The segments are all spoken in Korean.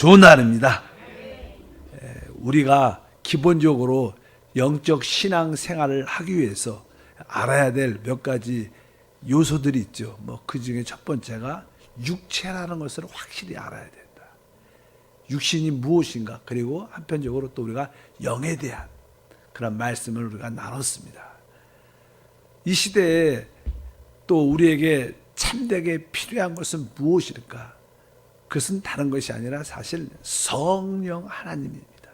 좋은 날입니다. 우리가 기본적으로 영적 신앙 생활을 하기 위해서 알아야 될 몇 가지 요소들이 있죠. 그 중에 첫 번째가 육체라는 것을 확실히 알아야 된다. 육신이 무엇인가, 그리고 한편적으로 또 우리가 영에 대한 그런 말씀을 우리가 나눴습니다. 이 시대에 또 우리에게 참되게 필요한 것은 무엇일까? 그것은 다른 것이 아니라 사실 성령 하나님입니다.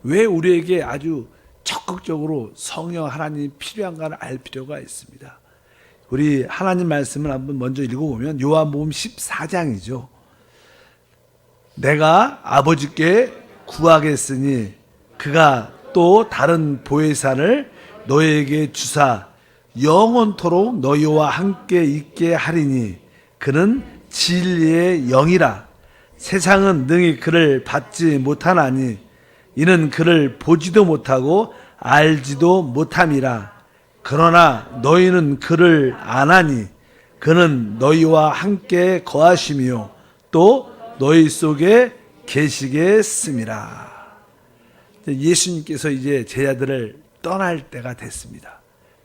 왜 우리에게 아주 적극적으로 성령 하나님이 필요한가를 알 필요가 있습니다. 우리 하나님 말씀을 한번 먼저 읽어보면 요한복음 14장이죠. 내가 아버지께 구하겠으니 그가 또 다른 보혜사를 너희에게 주사 영원토록 너희와 함께 있게 하리니 그는 진리의 영이라. 세상은 능히 그를 받지 못하나니 이는 그를 보지도 못하고 알지도 못함이라. 그러나 너희는 그를 아나니 그는 너희와 함께 거하시며 또 너희 속에 계시겠음이라. 예수님께서 이제 제자들을 떠날 때가 됐습니다.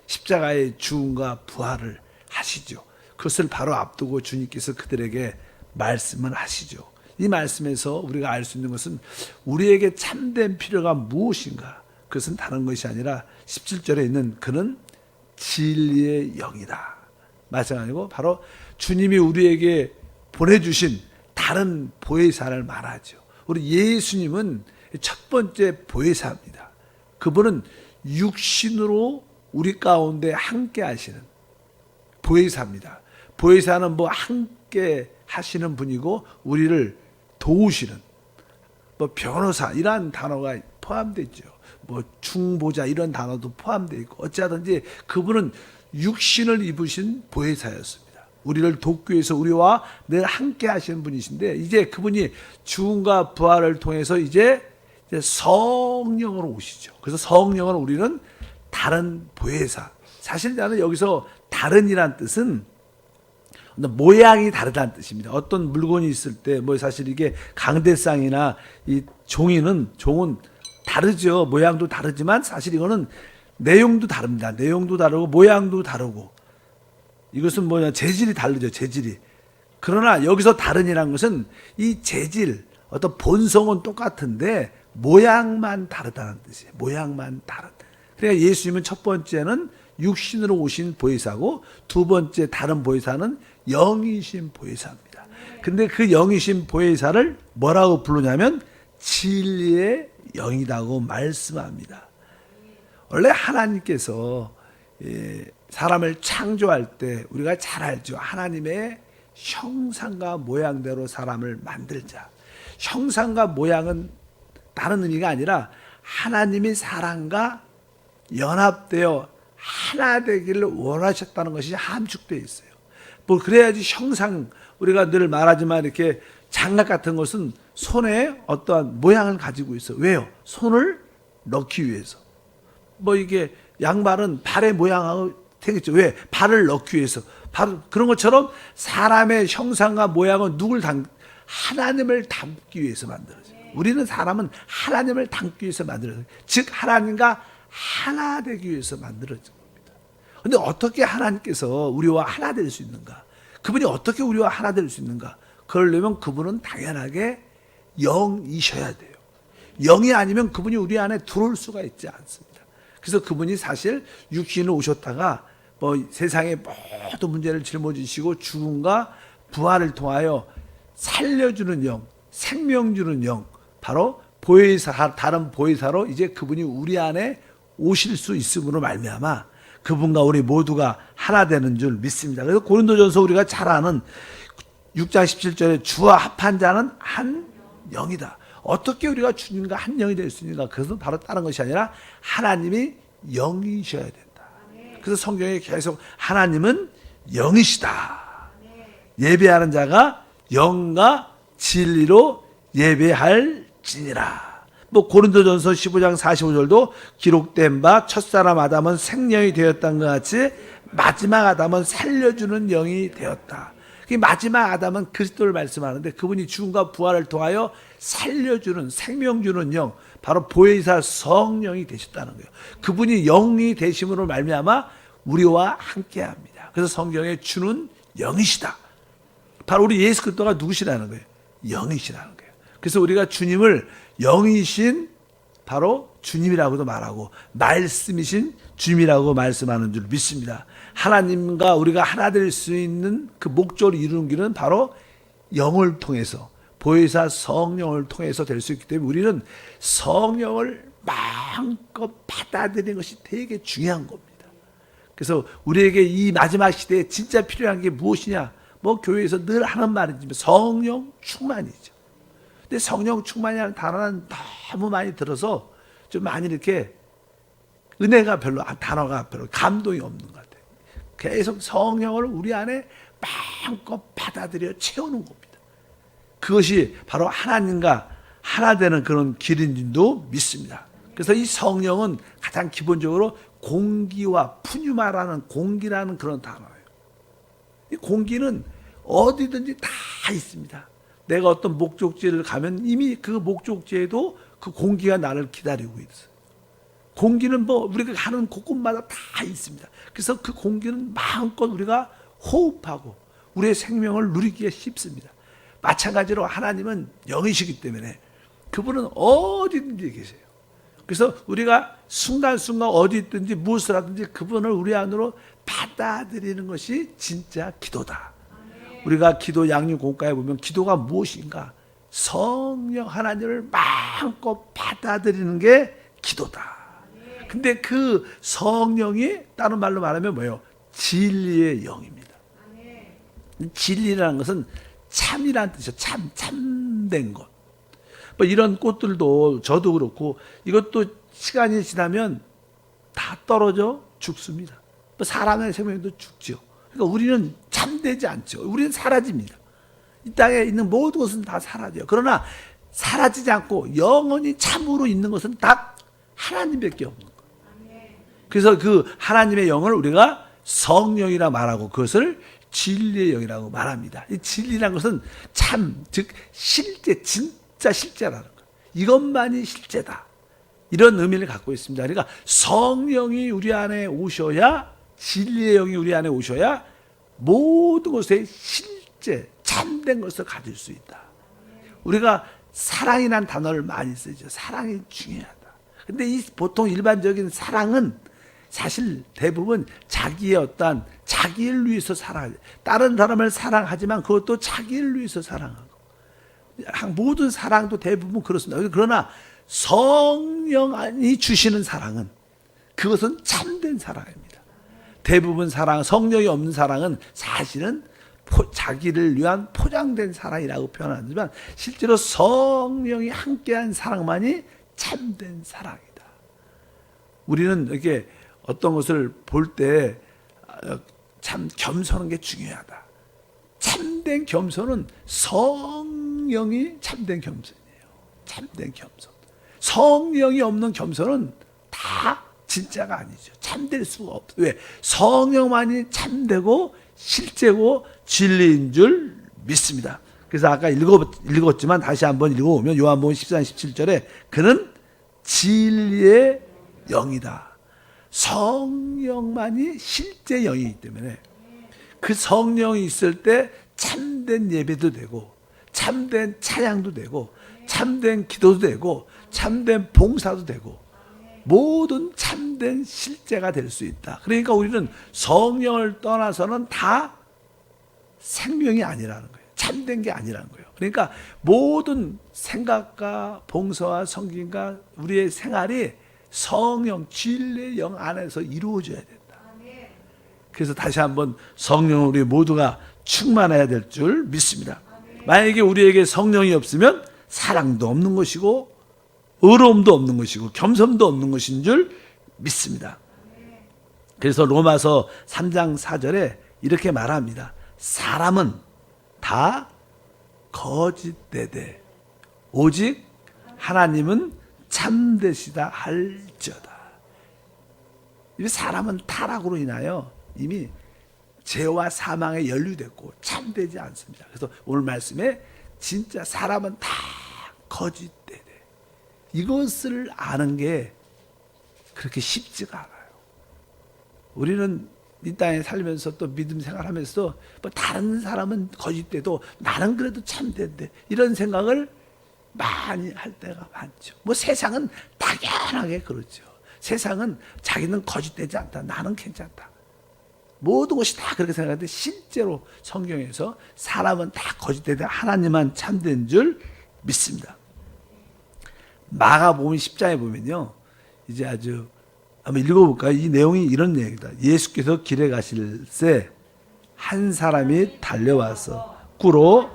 십자가의 죽음과 부활을 하시죠. 그것을 바로 앞두고 주님께서 그들에게 말씀을 하시죠. 이 말씀에서 우리가 알 수 있는 것은 우리에게 참된 필요가 무엇인가? 그것은 다른 것이 아니라 17절에 있는 그는 진리의 영이다. 마찬가지고 바로 주님이 우리에게 보내주신 다른 보혜사를 말하죠. 우리 예수님은 첫 번째 보혜사입니다. 그분은 육신으로 우리 가운데 함께 하시는 보혜사입니다. 보혜사는 함께 하시는 분이고 우리를 도우시는 변호사 이런 단어가 포함되죠. 중보자 이런 단어도 포함되어 있고 어찌하든지 그분은 육신을 입으신 보혜사였습니다. 우리를 돕기 위해서 우리와 늘 함께 하시는 분이신데 이제 그분이 죽음과 부활을 통해서 이제 성령으로 오시죠. 그래서 성령은 우리는 다른 보혜사. 사실 나는 여기서 다른이란 뜻은 모양이 다르다는 뜻입니다. 어떤 물건이 있을 때 사실 이게 강대상이나 이 종은 다르죠. 모양도 다르지만 사실 이거는 내용도 다릅니다. 내용도 다르고 모양도 다르고 이것은 재질이 다르죠. 재질이. 그러나 여기서 다른이라는 것은 이 재질, 어떤 본성은 똑같은데 모양만 다르다는 뜻이에요. 모양만 다른. 그러니까 예수님은 첫 번째는 육신으로 오신 보혜사고 두 번째 다른 보혜사는 영이신 보혜사입니다. 근데 그 영이신 보혜사를 뭐라고 부르냐면 진리의 영이라고 말씀합니다. 원래 하나님께서 사람을 창조할 때 우리가 잘 알죠. 하나님의 형상과 모양대로 사람을 만들자. 형상과 모양은 다른 의미가 아니라 하나님이 사람과 연합되어 하나 되기를 원하셨다는 것이 함축되어 있어요. 그래야지 형상, 우리가 늘 말하지만 이렇게 장갑 같은 것은 손에 어떠한 모양을 가지고 있어요. 왜요? 손을 넣기 위해서. 이게 양말은 발의 모양하고 되겠죠. 왜? 발을 넣기 위해서. 그런 것처럼 사람의 형상과 모양은 하나님을 담기 위해서 만들어져요. 우리는 사람은 하나님을 담기 위해서 만들어져요. 즉 하나님과 하나 되기 위해서 만들어진 겁니다. 그런데 어떻게 하나님께서 우리와 하나 될 수 있는가? 그분이 어떻게 우리와 하나 될 수 있는가? 그러려면 그분은 당연하게 영이셔야 돼요. 영이 아니면 그분이 우리 안에 들어올 수가 있지 않습니다. 그래서 그분이 사실 육신으로 오셨다가 세상의 모든 문제를 짊어지시고 죽음과 부활을 통하여 살려주는 영, 생명 주는 영, 바로 보혜사, 다른 보혜사로 이제 그분이 우리 안에 오실 수 있음으로 말미암아 그분과 우리 모두가 하나 되는 줄 믿습니다. 그래서 고린도전서 우리가 잘 아는 6장 17절에 주와 합한 자는 한 영이다. 어떻게 우리가 주님과 한 영이 될 수 있는가? 그것은 바로 다른 것이 아니라 하나님이 영이셔야 된다. 그래서 성경에 계속 하나님은 영이시다. 예배하는 자가 영과 진리로 예배할지니라. 고린도전서 15장 45절도 기록된 바 첫사람 아담은 생명이 되었다는 것 같이 마지막 아담은 살려주는 영이 되었다. 그 마지막 아담은 그리스도를 말씀하는데 그분이 죽음과 부활을 통하여 살려주는 생명 주는 영, 바로 보혜사 성령이 되셨다는 거예요. 그분이 영이 되심으로 말미암아 우리와 함께합니다. 그래서 성경에 주는 영이시다. 바로 우리 예수 그리스도가 누구시라는 거예요? 영이시라는 거예요. 그래서 우리가 주님을 영이신 바로 주님이라고도 말하고 말씀이신 주님이라고 말씀하는 줄 믿습니다. 하나님과 우리가 하나 될 수 있는 그 목적을 이루는 길은 바로 영을 통해서 보혜사 성령을 통해서 될 수 있기 때문에 우리는 성령을 마음껏 받아들이는 것이 되게 중요한 겁니다. 그래서 우리에게 이 마지막 시대에 진짜 필요한 게 무엇이냐? 뭐 교회에서 늘 하는 말이지만 성령 충만이죠. 근데 성령 충만이라는 단어는 너무 많이 들어서 좀 많이 이렇게 은혜가 별로, 단어가 별로 감동이 없는 것 같아요. 계속 성령을 우리 안에 마음껏 받아들여 채우는 겁니다. 그것이 바로 하나님과 하나 되는 그런 길인 줄도 믿습니다. 그래서 이 성령은 가장 기본적으로 공기와 푸뉴마라는 공기라는 그런 단어예요. 이 공기는 어디든지 다 있습니다. 내가 어떤 목적지를 가면 이미 그 목적지에도 그 공기가 나를 기다리고 있어요. 공기는 뭐 우리가 가는 곳곳마다 다 있습니다. 그래서 그 공기는 마음껏 우리가 호흡하고 우리의 생명을 누리기가 쉽습니다. 마찬가지로 하나님은 영이시기 때문에 그분은 어디든지 계세요. 그래서 우리가 순간순간 어디 있든지 무엇을 하든지 그분을 우리 안으로 받아들이는 것이 진짜 기도다. 우리가 기도 양육 공과에 보면 기도가 무엇인가? 성령 하나님을 마음껏 받아들이는 게 기도다. 근데 그 성령이 다른 말로 말하면 뭐예요? 진리의 영입니다. 진리라는 것은 참이라는 뜻이죠. 참된 것. 뭐 이런 꽃들도 저도 그렇고 이것도 시간이 지나면 다 떨어져 죽습니다. 뭐 사람의 생명도 죽죠. 그러니까 우리는 참되지 않죠. 우리는 사라집니다. 이 땅에 있는 모든 것은 다 사라져요. 그러나 사라지지 않고 영원히 참으로 있는 것은 딱 하나님밖에 없는 거예요. 그래서 그 하나님의 영을 우리가 성령이라 말하고 그것을 진리의 영이라고 말합니다. 이 진리라는 것은 참, 즉 실제, 진짜 실제라는 거예요. 이것만이 실제다. 이런 의미를 갖고 있습니다. 그러니까 성령이 우리 안에 오셔야, 진리의 영이 우리 안에 오셔야 모든 것의 실제, 참된 것을 가질 수 있다. 우리가 사랑이라는 단어를 많이 쓰죠. 사랑이 중요하다. 근데 이 보통 일반적인 사랑은 사실 대부분 자기의 어떤 자기를 위해서 사랑하죠. 다른 사람을 사랑하지만 그것도 자기를 위해서 사랑하고 모든 사랑도 대부분 그렇습니다. 그러나 성령이 주시는 사랑은 그것은 참된 사랑입니다. 대부분 사랑, 성령이 없는 사랑은 사실은 자기를 위한 포장된 사랑이라고 표현하지만 실제로 성령이 함께한 사랑만이 참된 사랑이다. 우리는 이렇게 어떤 것을 볼 때 참 겸손한 게 중요하다. 참된 겸손은 성령이 참된 겸손이에요. 참된 겸손. 성령이 없는 겸손은 다 진짜가 아니죠. 참될 수가 없어요. 왜? 성령만이 참되고 실제고 진리인 줄 믿습니다. 그래서 아까 읽었지만 다시 한번 읽어보면 요한복음 14장 17절에 그는 진리의 영이다. 성령만이 실제 영이기 때문에 그 성령이 있을 때 참된 예배도 되고 참된 찬양도 되고 참된 기도도 되고 참된 봉사도 되고 모든 참된 실제가 될 수 있다. 그러니까 우리는 성령을 떠나서는 다 생명이 아니라는 거예요. 참된 게 아니라는 거예요. 그러니까 모든 생각과 봉사와 성김과 우리의 생활이 성령, 진리의 영 안에서 이루어져야 된다. 그래서 다시 한번 성령을 우리 모두가 충만해야 될 줄 믿습니다. 만약에 우리에게 성령이 없으면 사랑도 없는 것이고 의로움도 없는 것이고 겸손도 없는 것인 줄 믿습니다. 그래서 로마서 3장 4절에 이렇게 말합니다. 사람은 다 거짓되되 오직 하나님은 참되시다 할지어다. 이 사람은 타락으로 인하여 이미 죄와 사망에 연루됐고 참되지 않습니다. 그래서 오늘 말씀에 진짜 사람은 다 거짓되네. 이것을 아는 게 그렇게 쉽지가 않아요. 우리는 이 땅에 살면서 또 믿음 생활하면서 뭐 다른 사람은 거짓돼도 나는 그래도 참된데 이런 생각을 많이 할 때가 많죠. 뭐 세상은 당연하게 그렇죠. 세상은 자기는 거짓되지 않다. 나는 괜찮다. 모든 것이 다 그렇게 생각하는데 실제로 성경에서 사람은 다 거짓되되 하나님만 참된 줄 믿습니다. 마가복음 10장에 보면요. 이제 아주 한번 읽어볼까요? 이 내용이 이런 내용이다. 예수께서 길에 가실 새 한 사람이 달려와서 꿇어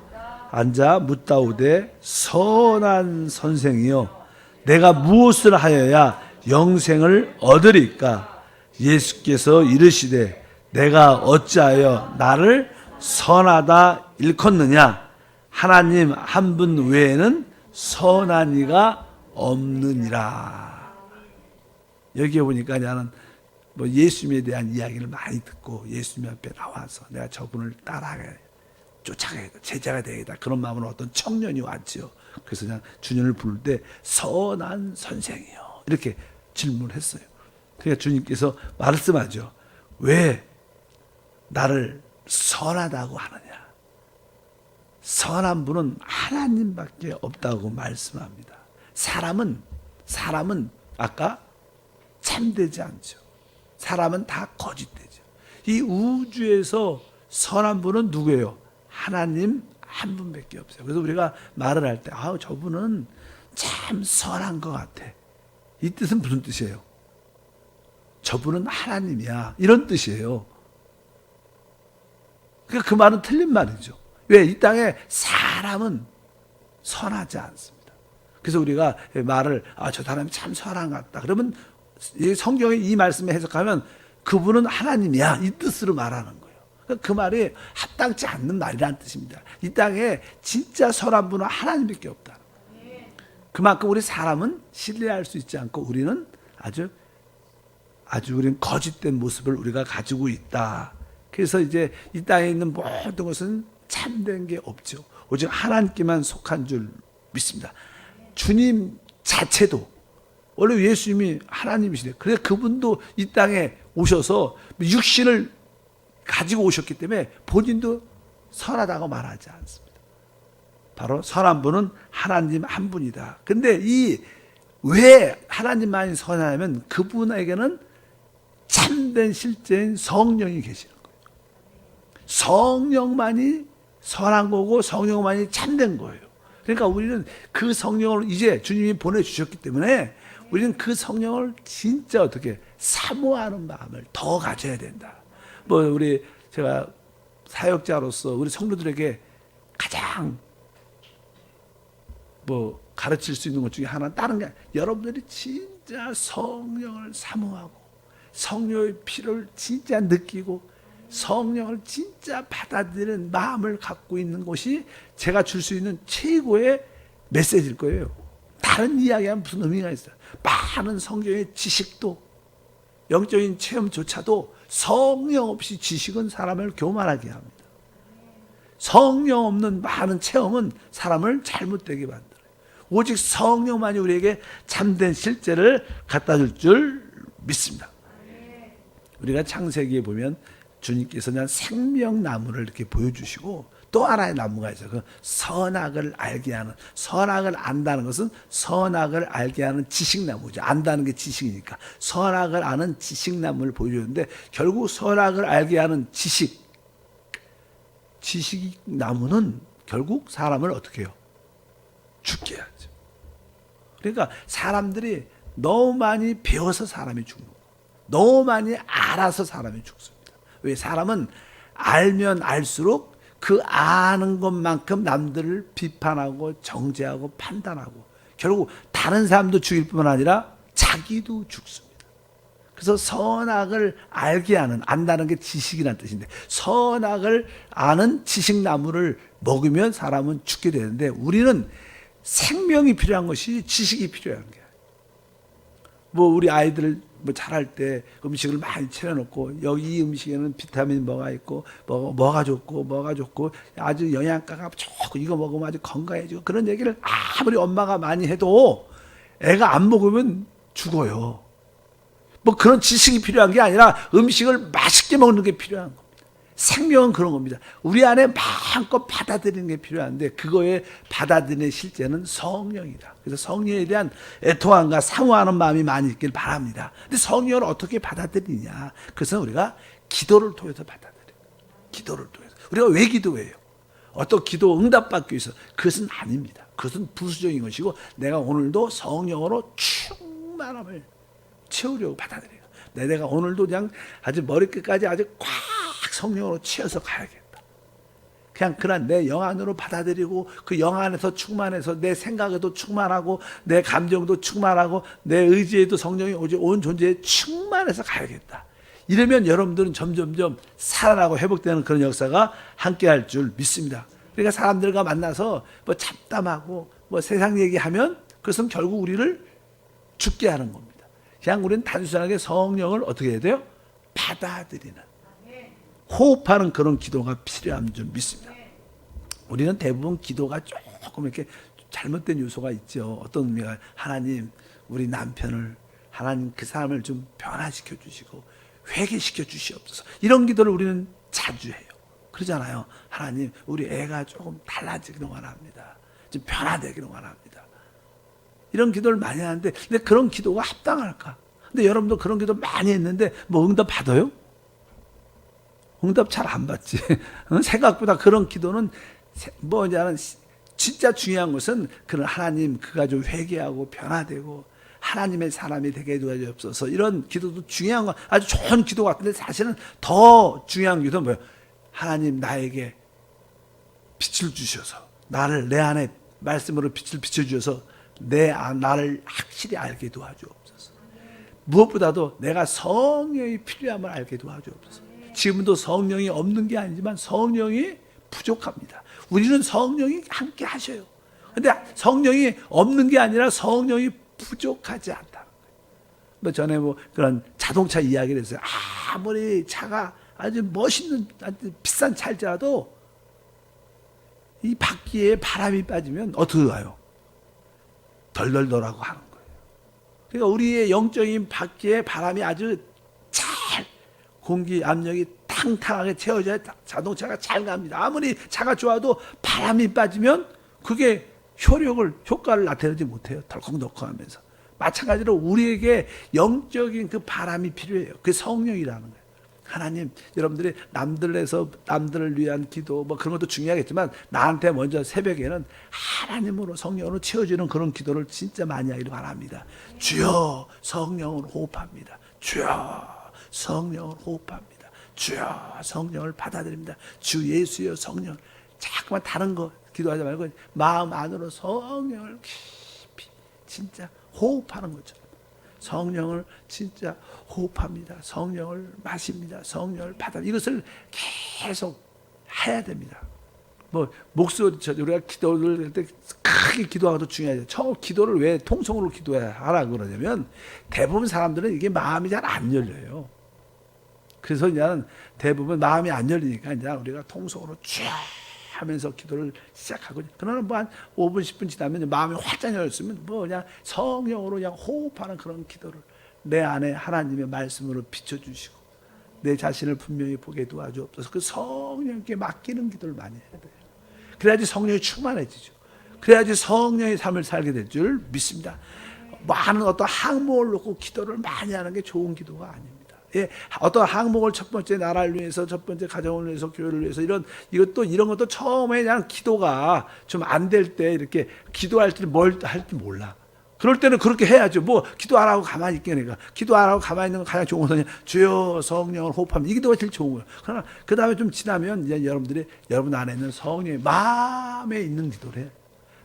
앉아 묻다오되 선한 선생이여 내가 무엇을 하여야 영생을 얻으리까? 예수께서 이르시되 내가 어찌하여 나를 선하다 일컫느냐? 하나님 한 분 외에는 선한 이가 없느니라. 여기에 보니까 나는 뭐 예수님에 대한 이야기를 많이 듣고 예수님 앞에 나와서 내가 저분을 따라가야 쫓아가야겠다. 제자가 되겠다. 그런 마음으로 어떤 청년이 왔죠. 그래서 그냥 주님을 부를 때 선한 선생이요. 이렇게 질문을 했어요. 그러니까 주님께서 말씀하죠. 왜 나를 선하다고 하느냐? 선한 분은 하나님밖에 없다고 말씀합니다. 사람은 아까 참되지 않죠. 사람은 다 거짓되죠. 이 우주에서 선한 분은 누구예요? 하나님 한 분밖에 없어요. 그래서 우리가 말을 할 때 저분은 참 선한 것 같아. 이 뜻은 무슨 뜻이에요? 저분은 하나님이야. 이런 뜻이에요. 그러니까 그 말은 틀린 말이죠. 왜? 이 땅에 사람은 선하지 않습니다. 그래서 우리가 말을 저 사람이 참 선한 것 같다. 그러면 성경의 이 말씀에 해석하면 그분은 하나님이야. 이 뜻으로 말하는 거예요. 그 말이 합당치 않는 말이라는 뜻입니다. 이 땅에 진짜 선한 분은 하나님밖에 없다. 그만큼 우리 사람은 신뢰할 수 있지 않고 우리는 아주 우리는 거짓된 모습을 우리가 가지고 있다. 그래서 이제 이 땅에 있는 모든 것은 참된 게 없죠. 오직 하나님께만 속한 줄 믿습니다. 주님 자체도 원래 예수님이 하나님이시네. 그래서 그분도 이 땅에 오셔서 육신을 가지고 오셨기 때문에 본인도 선하다고 말하지 않습니다. 바로 선한 분은 하나님 한 분이다. 근데 왜 하나님만이 선하냐면 그분에게는 참된 실제인 성령이 계시는 거예요. 성령만이 선한 거고 성령만이 참된 거예요. 그러니까 우리는 그 성령을 이제 주님이 보내주셨기 때문에 우리는 그 성령을 진짜 어떻게 사모하는 마음을 더 가져야 된다. 제가 사역자로서 우리 성도들에게 가장 가르칠 수 있는 것 중에 하나는 다른 게 여러분들이 진짜 성령을 사모하고 성령의 피를 진짜 느끼고 성령을 진짜 받아들이는 마음을 갖고 있는 것이 제가 줄 수 있는 최고의 메시지일 거예요. 다른 이야기하면 무슨 의미가 있어요? 많은 성경의 지식도 영적인 체험조차도 성령 없이 지식은 사람을 교만하게 합니다. 성령 없는 많은 체험은 사람을 잘못되게 만들어요. 오직 성령만이 우리에게 참된 실제를 갖다 줄 믿습니다. 우리가 창세기에 보면 주님께서 그냥 생명나무를 이렇게 보여주시고 또 하나의 나무가 있어요. 그 선악을 알게 하는, 선악을 안다는 것은 선악을 알게 하는 지식나무죠. 안다는 게 지식이니까. 선악을 아는 지식나무를 보여주는데 결국 선악을 알게 하는 지식나무는 결국 사람을 어떻게 해요? 죽게 하죠. 그러니까 사람들이 너무 많이 배워서 사람이 죽는 거예요. 너무 많이 알아서 사람이 죽습니다. 왜? 사람은 알면 알수록 그 아는 것만큼 남들을 비판하고 정죄하고 판단하고 결국 다른 사람도 죽일 뿐만 아니라 자기도 죽습니다. 그래서 선악을 알게 하는, 안다는 게 지식이라는 뜻인데 선악을 아는 지식나무를 먹으면 사람은 죽게 되는데 우리는 생명이 필요한 것이 지식이 필요한 거예요. 뭐 우리 아이들 뭐 자랄 때 음식을 많이 차려놓고 여기 이 음식에는 비타민 뭐가 있고 뭐가 좋고 아주 영양가가 좋고 이거 먹으면 아주 건강해지고 그런 얘기를 아무리 엄마가 많이 해도 애가 안 먹으면 죽어요. 뭐 그런 지식이 필요한 게 아니라 음식을 맛있게 먹는 게 필요한 겁니다. 생명은 그런 겁니다. 우리 안에 마음껏 받아들이는 게 필요한데 그거에 받아들이는 실제는 성령이다. 그래서 성령에 대한 애통함과 사모하는 마음이 많이 있길 바랍니다. 근데 성령을 어떻게 받아들이냐? 그것은 우리가 기도를 통해서 받아들여요. 기도를 통해서. 우리가 왜 기도해요? 어떤 기도 응답받기 위해서. 그것은 아닙니다. 그것은 부수적인 것이고 내가 오늘도 성령으로 충만함을 채우려고 받아들여요. 내가 오늘도 그냥 아주 머리끝까지 아주 꽉 성령으로 채워서 가야겠다. 그냥 그런 내 영 안으로 받아들이고 그 영 안에서 충만해서 내 생각에도 충만하고 내 감정도 충만하고 내 의지에도 성령이 오지 온 존재에 충만해서 가야겠다. 이러면 여러분들은 점점점 살아나고 회복되는 그런 역사가 함께할 줄 믿습니다. 그러니까 사람들과 만나서 뭐 잡담하고 뭐 세상 얘기하면 그것은 결국 우리를 죽게 하는 겁니다. 그냥 우리는 단순하게 성령을 어떻게 해야 돼요? 받아들이는, 호흡하는 그런 기도가 필요한 줄 믿습니다. 우리는 대부분 기도가 조금 이렇게 잘못된 요소가 있죠. 어떤 의미가 하나님 우리 남편을 하나님 그 사람을 좀 변화시켜 주시고 회개시켜 주시옵소서. 이런 기도를 우리는 자주 해요. 그러잖아요. 하나님 우리 애가 조금 달라지기를 원합니다. 좀 변화되기를 원합니다. 이런 기도를 많이 하는데 근데 그런 기도가 합당할까? 근데 여러분도 그런 기도 많이 했는데 뭐 응답 받아요? 응답 잘 안 받지. 생각보다 그런 기도는 뭐냐면 진짜 중요한 것은 그런 하나님 그가 좀 회개하고 변화되고 하나님의 사람이 되게 해주옵소서. 이런 기도도 중요한 거 아주 좋은 기도 같은데 사실은 더 중요한 기도는 뭐예요? 하나님 나에게 빛을 주셔서 나를 내 안에 말씀으로 빛을 비춰주셔서 나를 확실히 알게 도와주옵소서. 무엇보다도 내가 성령이 필요함을 알게 도와주옵소서. 지금도 성령이 없는 게 아니지만 성령이 부족합니다. 우리는 성령이 함께 하셔요. 근데 성령이 없는 게 아니라 성령이 부족하지 않다. 뭐 전에 뭐 그런 자동차 이야기를 했어요. 아무리 차가 아주 멋있는 아주 비싼 차일지라도 이 바퀴에 바람이 빠지면 어떻게 가요? 덜덜덜하고 하는 거예요. 그러니까 우리의 영적인 바퀴에 바람이 아주 잘 공기 압력이 탕탕하게 채워져야 자동차가 잘 갑니다. 아무리 차가 좋아도 바람이 빠지면 그게 효과를 나타내지 못해요. 덜컹덜컹하면서. 마찬가지로 우리에게 영적인 그 바람이 필요해요. 그게 성령이라는 거예요. 하나님, 여러분들이 남들을 위한 기도 뭐 그런 것도 중요하겠지만 나한테 먼저 새벽에는 하나님으로 성령으로 채워주는 그런 기도를 진짜 많이 하기를 바랍니다. 주여 성령을 호흡합니다. 주여 성령을 호흡합니다. 주여 성령을 받아들입니다. 주 예수여 성령. 자꾸만 다른 거 기도하지 말고 마음 안으로 성령을 깊이 진짜 호흡하는 거죠. 성령을 진짜 호흡합니다. 성령을 마십니다. 성령을 받아. 이것을 계속 해야 됩니다. 뭐 목소리 우리가 기도를 할 때 크게 기도하고도 중요하죠. 처음 기도를 왜 통성으로 기도해야 하라 그러냐면 대부분 사람들은 이게 마음이 잘 안 열려요. 그래서 이제는 대부분 마음이 안 열리니까 이제 우리가 통성으로 쫙 하면서 기도를 시작하고 그러나 뭐 한 5분 10분 지나면 마음이 활짝 열렸으면 뭐 그냥 성령으로 그냥 호흡하는 그런 기도를 내 안에 하나님의 말씀으로 비춰주시고 내 자신을 분명히 보게 도와주옵소서. 그 성령께 맡기는 기도를 많이 해야 돼요. 그래야지 성령이 충만해지죠. 그래야지 성령의 삶을 살게 될 줄 믿습니다. 많은 어떤 항목을 놓고 기도를 많이 하는 게 좋은 기도가 아닙니다. 예, 어떤 항목을 첫 번째 나라를 위해서, 첫 번째 가정을 위해서, 교회를 위해서 이런 것도 처음에 그냥 기도가 좀 안 될 때 이렇게 기도할 때 뭘 할지 몰라. 그럴 때는 그렇게 해야죠. 뭐 기도 안 하고 가만히 있겠니까. 기도 안 하고 가만히 있는 건 가장 좋은 것은 주여 성령을 호흡합니다. 이 기도가 제일 좋은 거예요. 그러나 그 다음에 좀 지나면 이제 여러분 안에 있는 성령의 마음에 있는 기도를 해요.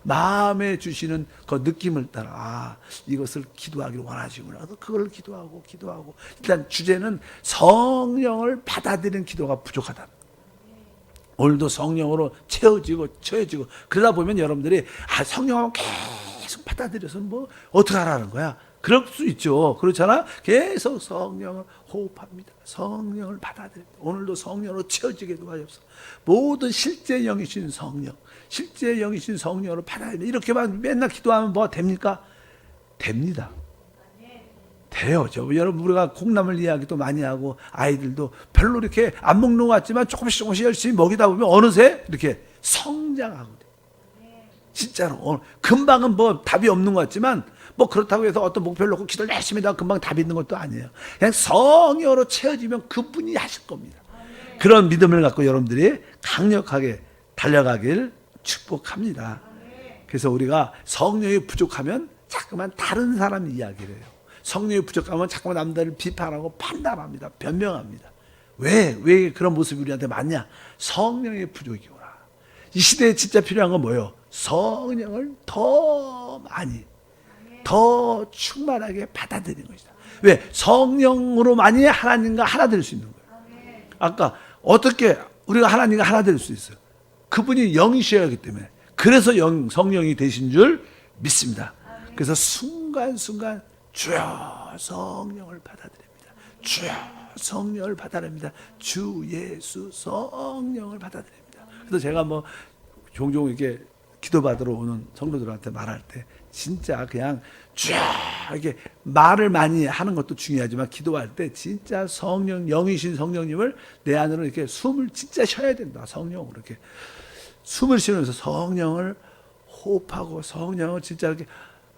마음에 주시는 그 느낌을 따라 이것을 기도하기를 원하시구나. 그걸 기도하고 일단 주제는 성령을 받아들이는 기도가 부족하다. 오늘도 성령으로 채워지고 그러다 보면 여러분들이 성령을 계속 받아들여서 뭐 어떻게 하라는 거야. 그럴 수 있죠. 그렇잖아. 계속 성령을 호흡합니다. 성령을 받아들입니다. 오늘도 성령으로 채워지게 도와주옵소서. 모든 실제 영이신 성령, 실제 영이신 성령으로 받아들입니다. 이렇게만 맨날 기도하면 뭐 됩니까? 됩니다. 돼요. 여러분, 우리가 콩나물 이야기도 많이 하고 아이들도 별로 이렇게 안 먹는 것 같지만 조금씩 열심히 먹이다 보면 어느새 이렇게 성장하거든요. 진짜로. 금방은 뭐 답이 없는 것 같지만 뭐 그렇다고 해서 어떤 목표를 놓고 기도를 열심히 하다가 금방 답이 있는 것도 아니에요. 그냥 성령으로 채워지면 그분이 하실 겁니다. 그런 믿음을 갖고 여러분들이 강력하게 달려가길 축복합니다. 그래서 우리가 성령이 부족하면 자꾸만 다른 사람 이야기를 해요. 성령이 부족하면 자꾸만 남들을 비판하고 판단합니다. 변명합니다. 왜 그런 모습이 우리한테 많냐? 성령의 부족이구나. 이 시대에 진짜 필요한 건 뭐예요? 성령을 더 많이, 더 충만하게 받아들이는 것이다. 왜? 성령으로 많이 하나님과 하나 될 수 있는 거예요. 아까 어떻게 우리가 하나님과 하나 될 수 있어요? 그분이 영이셔야 하기 때문에. 그래서 성령이 되신 줄 믿습니다. 그래서 순간순간 주여 성령을 받아들입니다. 주여 성령을 받아들입니다. 주 예수 성령을 받아들입니다. 그래서 제가 뭐 종종 이렇게 기도받으러 오는 성도들한테 말할 때 진짜 그냥 주여 이렇게 말을 많이 하는 것도 중요하지만 기도할 때 진짜 성령, 영이신 성령님을 내 안으로 이렇게 숨을 진짜 쉬어야 된다. 성령으로 이렇게 숨을 쉬면서 성령을 호흡하고 성령을 진짜 이렇게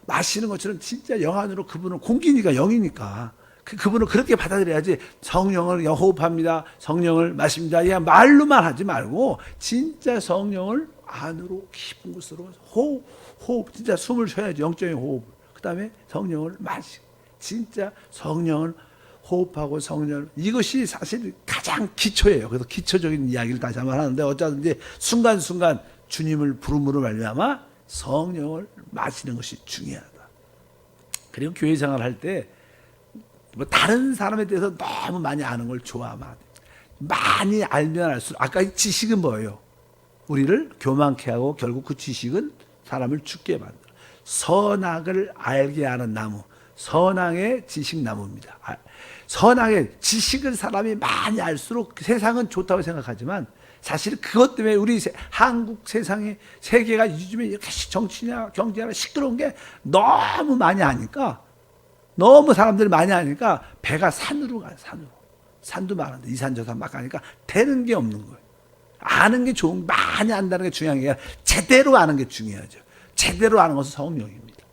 마시는 것처럼 진짜 영 안으로 그분은 공기니까 영이니까 그분을 그렇게 받아들여야지. 성령을 호흡합니다. 성령을 마십니다. 그냥 말로만 하지 말고 진짜 성령을 안으로 깊은 곳으로 호흡 진짜 숨을 쉬어야지. 영적인 호흡. 그 다음에 성령을 마시고 진짜 성령을 호흡하고 성령을, 이것이 사실 가장 기초예요. 그래서 기초적인 이야기를 다시 한번 하는데 어쩌든지 순간순간 주님을 부름으로 말미암아 성령을 마시는 것이 중요하다. 그리고 교회 생활할 때 뭐 다른 사람에 대해서 너무 많이 아는 걸 좋아하면 안 돼요. 많이 알면 알수록, 아까 이 지식은 뭐예요? 우리를 교만케 하고 결국 그 지식은 사람을 죽게 만들어. 선악을 알게 하는 나무, 선악의 지식나무입니다. 선악의 지식을 사람이 많이 알수록 세상은 좋다고 생각하지만 사실 그것 때문에 우리 한국 세상에 세계가 요즘에 이렇게 정치나 경제나 시끄러운 게 너무 많이 하니까, 너무 사람들이 많이 하니까 배가 산으로 가요. 산도 많은데 이 산 저 산 막 가니까 되는 게 없는 거예요. 아는 게 좋은, 많이 안다는 게 중요한 게 아니라 제대로 아는 게 중요하죠. 제대로 아는 것은 성령입니다.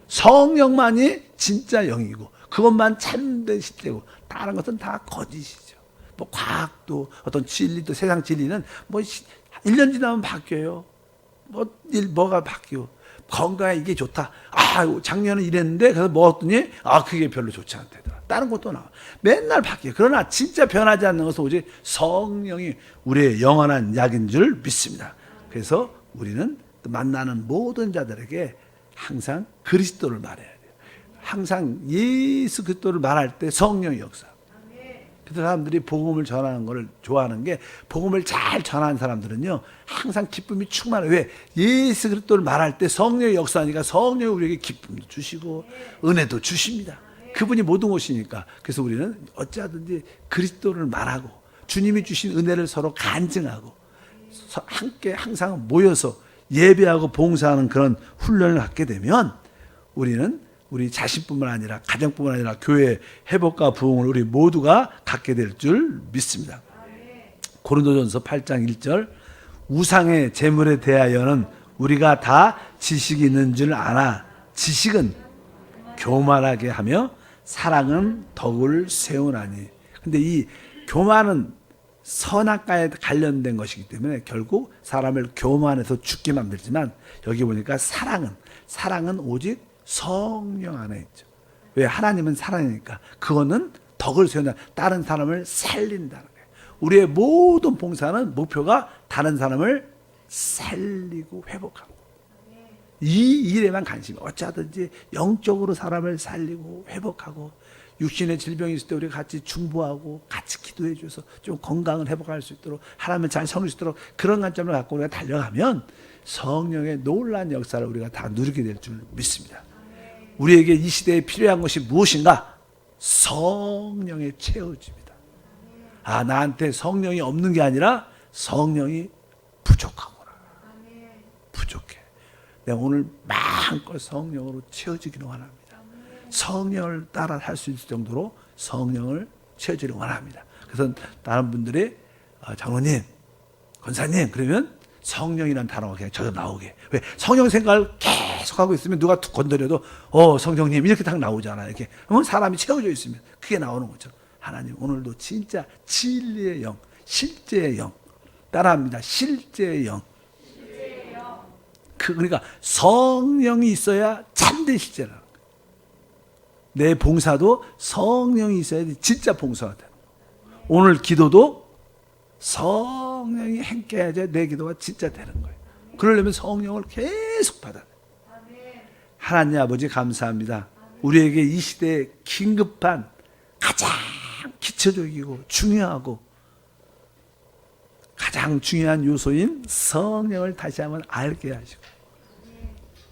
성령만이 진짜 영이고 그것만 참된 실제고 다른 것은 다 거짓이죠. 뭐 과학도 어떤 진리도, 세상 진리는 뭐 1년 지나면 바뀌어요. 뭐가 바뀌고. 건강에 이게 좋다. 작년에 이랬는데 그래서 먹었더니 그게 별로 좋지 않다더라. 다른 것도 나와. 맨날 바뀌어요. 그러나 진짜 변하지 않는 것은 오직 성령이 우리의 영원한 약인 줄 믿습니다. 그래서 우리는 만나는 모든 자들에게 항상 그리스도를 말해야 돼요. 항상 예수 그리스도를 말할 때 성령의 역사. 그래서 사람들이 복음을 전하는 걸 좋아하는 게, 복음을 잘 전하는 사람들은요 항상 기쁨이 충만해요. 왜? 예수 그리스도를 말할 때 성령의 역사니까 성령이 우리에게 기쁨도 주시고 은혜도 주십니다. 그분이 모든 것이니까. 그래서 우리는 어찌하든지 그리스도를 말하고 주님이 주신 은혜를 서로 간증하고 함께 항상 모여서 예배하고 봉사하는 그런 훈련을 갖게 되면 우리는 우리 자신뿐만 아니라 가정뿐만 아니라 교회 회복과 부흥을 우리 모두가 갖게 될 줄 믿습니다. 고린도전서 8장 1절, 우상의 재물에 대하여는 우리가 다 지식이 있는 줄 아나 지식은 교만하게 하며 사랑은 덕을 세우나니. 근데 이 교만은 선악과에 관련된 것이기 때문에 결국 사람을 교만해서 죽게 만들지만, 여기 보니까 사랑은 오직 성령 안에 있죠. 왜? 하나님은 사랑이니까. 그거는 덕을 세운다. 다른 사람을 살린다는 거예요. 우리의 모든 봉사는 목표가 다른 사람을 살리고 회복하고, 이 일에만 관심이. 어찌하든지 영적으로 사람을 살리고 회복하고, 육신의 질병이 있을 때 우리가 같이 중보하고 같이 기도해 줘서 좀 건강을 회복할 수 있도록, 하나님을 잘 섬길 수 있도록 그런 관점을 갖고 우리가 달려가면 성령의 놀라운 역사를 우리가 다 누리게 될 줄 믿습니다. 우리에게 이 시대에 필요한 것이 무엇인가? 성령의 채워짐이다. 아, 나한테 성령이 없는 게 아니라 성령이 부족하구나. 부족해. 내가 오늘 마음껏 성령으로 채워지기를 원합니다. 성령을 따라 살 수 있을 정도로 성령을 채워지기를 원합니다. 그래서 다른 분들이 장로님, 권사님 그러면 성령이라는 단어가 그냥 저도 나오게. 왜? 성령 생각을 계속 하고 있으면 누가 툭 건드려도 성령님 이렇게 딱 나오잖아요. 이렇게 사람이 채워져 있으면 그게 나오는 거죠. 하나님 오늘도 진짜 진리의 영, 실제의 영 따라합니다. 실제의 영. 그러니까 성령이 있어야 참된 실제라는 거예요. 내 봉사도 성령이 있어야지 진짜 봉사가 되는 거예요. 오늘 기도도 성령이 함께해야지 내 기도가 진짜 되는 거예요. 그러려면 성령을 계속 받아야 돼요. 하나님 아버지 감사합니다. 우리에게 이 시대에 긴급한 가장 기초적이고 중요하고 가장 중요한 요소인 성령을 다시 한번 알게 하시고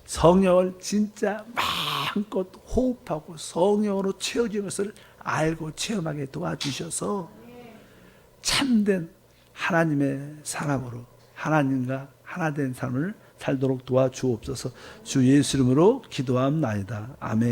성령을 진짜 마음껏 호흡하고 성령으로 채워진 것을 알고 체험하게 도와주셔서 참된 하나님의 사람으로 하나님과 하나 된 삶을 살도록 도와주옵소서. 주 예수 이름으로 기도합나이다. 아멘.